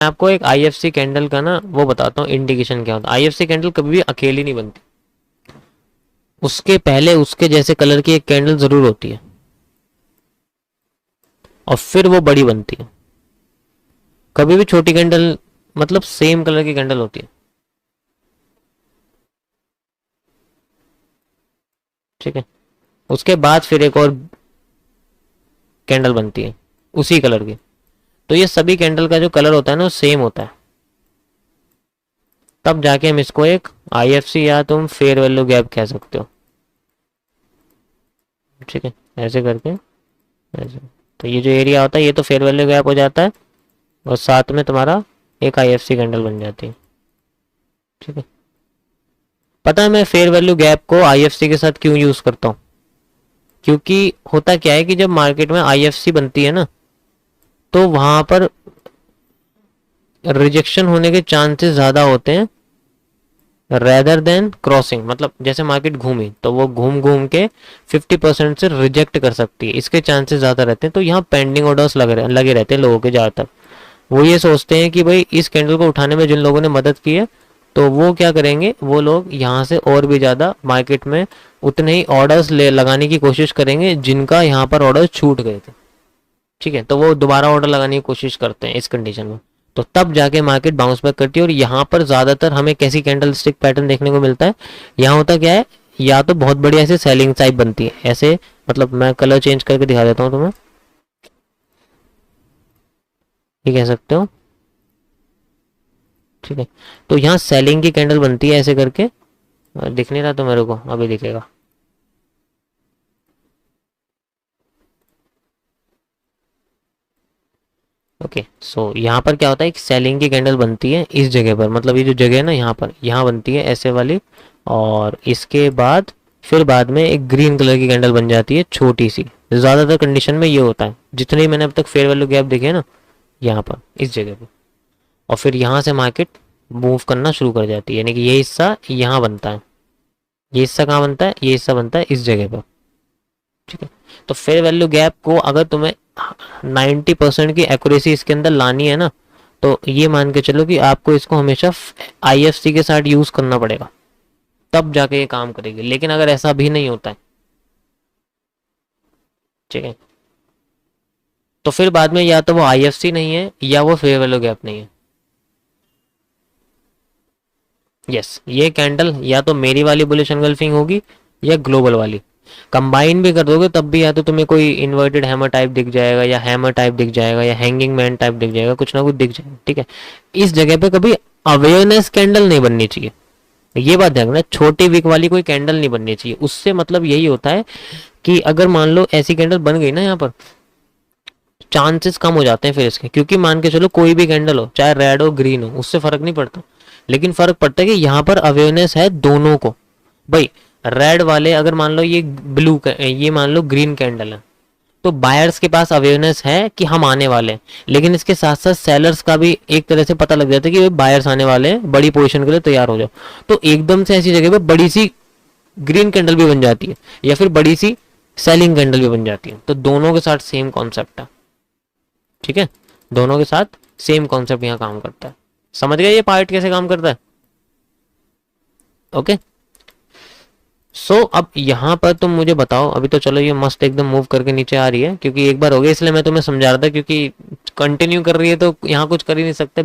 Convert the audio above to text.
आपको एक IFC candle का ना वो बताता हूँ इंडिकेशन क्या होता है। आईएफसी कैंडल कभी भी अकेली नहीं बनती, उसके पहले उसके जैसे कलर की एक कैंडल जरूर होती है और फिर वो बड़ी बनती है। कभी भी छोटी कैंडल मतलब सेम कलर की कैंडल होती है, ठीक है। उसके बाद फिर एक और कैंडल बनती है उसी कलर की। तो ये सभी कैंडल का जो कलर होता है ना वो सेम होता है, तब जाके हम इसको एक आईएफसी या तुम फेयर वैल्यू गैप कह सकते हो, ठीक है। ऐसे करके ऐसे, तो ये जो एरिया होता है ये तो फेयर वैल्यू गैप हो जाता है और साथ में तुम्हारा एक आईएफसी कैंडल बन जाती है, ठीक है। पता है मैं फेयर वैल्यू गैप को आईएफसी के साथ क्यों यूज करता हूँ? क्योंकि होता क्या है कि जब मार्केट में आईएफसी बनती है ना तो वहां पर रिजेक्शन होने के चांसेस ज्यादा होते हैं रेदर देन क्रॉसिंग। मतलब जैसे मार्केट घूमी तो वो घूम घूम के 50% से रिजेक्ट कर सकती है, इसके चांसेस ज़्यादा रहते हैं। तो यहाँ पेंडिंग ऑर्डर्स लगे रहते हैं लोगों के ज़्यादातर। वो ये सोचते हैं कि भाई इस कैंडल को उठाने में जिन लोगों ने मदद की है तो वो क्या करेंगे, वो लोग यहाँ से और भी ज़्यादा मार्केट में उतने ही ऑर्डर्स लगाने की कोशिश करेंगे जिनका यहाँ पर ऑर्डर छूट गए थे, ठीक है। तो वो दोबारा ऑर्डर लगाने की कोशिश करते हैं इस कंडीशन में, तो तब जाके मार्केट बाउंस बैक करती है। और यहाँ पर ज्यादातर हमें कैसी कैंडल स्टिक पैटर्न देखने को मिलता है, यहाँ होता क्या है, या तो बहुत बड़ी ऐसे सेलिंग टाइप बनती है ऐसे, मतलब मैं कलर चेंज करके दिखा देता हूँ तुम्हें, ये कह सकते हो, ठीक है। तो यहाँ सेलिंग की कैंडल बनती है ऐसे करके, दिख नहीं रहा तो मेरे को अभी दिखेगा, ओके। सो यहाँ पर क्या होता है, एक सेलिंग की कैंडल बनती है इस जगह पर, मतलब ये जो जगह है ना यहाँ पर, यहाँ बनती है ऐसे वाली, और इसके बाद फिर बाद में एक ग्रीन कलर की कैंडल बन जाती है छोटी सी। ज़्यादातर कंडीशन में ये होता है, जितने मैंने अब तक फेयर वैल्यू गैप देखे ना यहाँ पर इस जगह पर, और फिर यहाँ से मार्केट मूव करना शुरू कर जाती है, यानी कि ये हिस्सा यहाँ बनता है, ये हिस्सा कहाँ बनता है, ये हिस्सा बनता है इस जगह पर, ठीक है। तो फेयर वैल्यू गैप को अगर तुम्हें 90% की एक्यूरेसी इसके अंदर लानी है ना, तो ये मान के चलो कि आपको इसको हमेशा आईएफसी के साथ यूज करना पड़ेगा, तब जाके ये काम करेगी। लेकिन अगर ऐसा भी नहीं होता है, ठीक है, तो फिर बाद में या तो वो आईएफसी नहीं है या वो फेयर वैल्यू गैप नहीं है। यस, ये कैंडल या तो मेरी वाली बुलिश एनगल्फिंग होगी या ग्लोबल वाली, कंबाइन भी कर दोगे तब भी या तो तुम्हें कोई इन्वर्टेड हैमर टाइप दिख जाएगा या हैमर टाइप दिख जाएगा या हैंगिंग मैन टाइप दिख जाएगा, कुछ ना कुछ दिख जाएगा, ठीक है। इस जगह पे कभी अवेयरनेस कैंडल नहीं बननी चाहिए, ये बात ध्यान रखना। छोटी विक वाली कोई कैंडल नहीं बननी चाहिए, उससे मतलब यही होता है कि अगर मान लो ऐसी कैंडल बन गई ना यहाँ पर, चांसेस कम हो जाते हैं फिर इसके, क्योंकि मान के चलो कोई भी कैंडल हो चाहे रेड हो ग्रीन हो उससे फर्क नहीं पड़ता, लेकिन फर्क पड़ता है कि यहाँ पर अवेयरनेस है दोनों को। भाई रेड वाले अगर मान लो ये ब्लू, ये मान लो ग्रीन कैंडल है, तो बायर्स के पास अवेयरनेस है कि हम आने वाले हैं, लेकिन इसके साथ साथ सेलर्स का भी एक तरह से पता लग जाता है कि बायर्स आने वाले हैं, बड़ी पोजीशन के लिए तैयार हो जाओ। तो एकदम से ऐसी जगह पे बड़ी सी ग्रीन कैंडल भी बन जाती है या फिर बड़ी सी सेलिंग कैंडल भी बन जाती है, तो दोनों के साथ सेम कॉन्सेप्ट है, ठीक है। दोनों के साथ सेम कॉन्सेप्ट यहाँ काम करता है, समझ गए ये पार्ट कैसे काम करता है, ओके। सो अब यहाँ पर तुम मुझे बताओ, अभी तो चलो ये मस्त एकदम मूव करके नीचे आ रही है, क्योंकि एक बार हो गया इसलिए मैं तुम्हें समझा रहा था, क्योंकि कंटिन्यू कर रही है तो यहाँ कुछ कर ही नहीं सकते।